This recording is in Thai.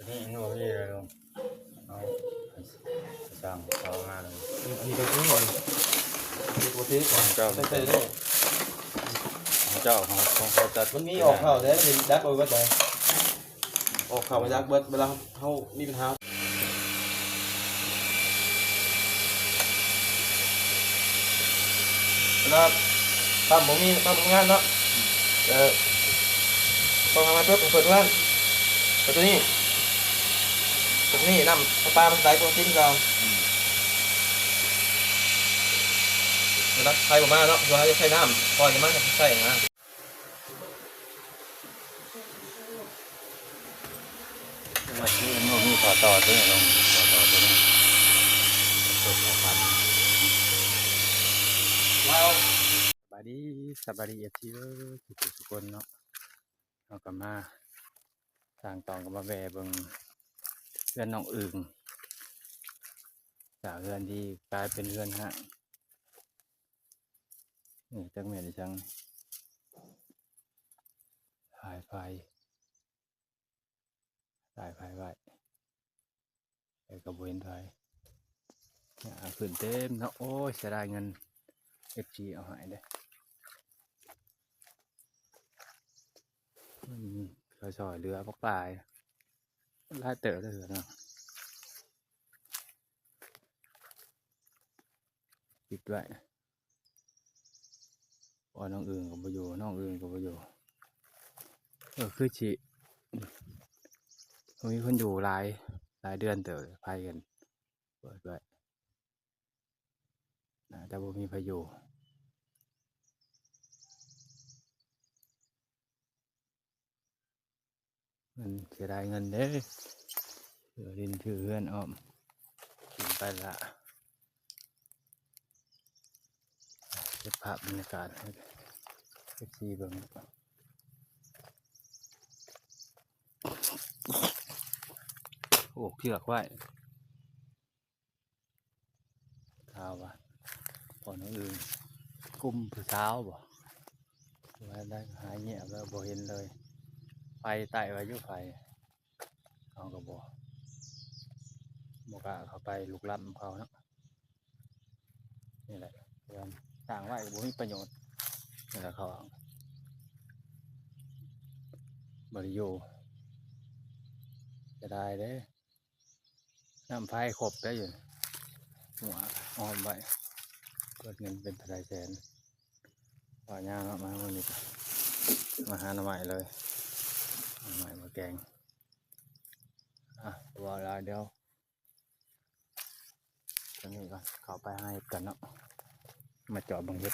นี่หนูนี่เลยลุงเอาสั่งเขามาเลยอันนี้ก็คือหน่อยมีโปรตีน ของเจ้า ใส่ได้ ของเจ้าของเขาจัด มันมีออกข่าวได้เป็นดักเอาไว้แต่ออกข่าวมาดักเบิดเวลาเขามีปัญหานะครับตามผมมีตามผมงานเนาะต้องทำงานเพื่อเปิดงานแต่ตัวนี้นำปลามันใส่โปรตีนเราแล้วใส่ประมาณเนาะเราจะใส่น้ำพอจะมาใส่นะว่าที่หนูมีต่อด้วยลุงต่อตัวนี้ตัวพันว้าวสบายดีเอฟซีเลยทุกคนเนาะเอากลับมาสร้างตองกับมาแวเบิ่งเพื่อนน้องอึ่งจากเพื่อนที่กลายเป็นเพื่อนฮะนี่จังเมียดิจังสายไฟไว้ไอ้กระบวนไฟขึ้นเต็มเนาะโอ้ยเสียดายเงินเอฟจีเอาหายเลยซอยเรือพวกปลายลาดเต๋อเลยเนาะปิดไว้พอน้องอื่นกับประโยชน์น้องอื่นกับประโยชน์คือฉีมีคนอยู่หลายเดือนเต๋อพายกันเปิดไว้แต่บ่มีพายุมันเสียดายเงินเด้ดินถือเพื่อนอ้อมกินไปละเก็บภาพบรรยากาศให้ซีเบิ่งโอ้เชือกไว้ข้าวว่ะพอน้องอื่นกุมผู้สาวบ่ว่าได้หายเงียบแล้วบ่เห็นเลยไฟไต่ไว้อยู่ไฟเอากระบอกกะเข้าไปลุกล้ำเขาเนาะนี่แหละเพื่อนต่างไว้บ่มีประโยชน์นี่แหละเขาบริโยจะได้เด้น้ำไฟครบได้อยู่หัวอ้อมไว้เปิดเงินเป็นทลายแสนว่าย่างมาวันนี้มาหาหน่อไม้เลยหน่อไม้มาแกงว่าแล้วเดี๋ยวตรงนี้ก่อนเข้าไปให้กันเนาะมาเจาะบังเห็ด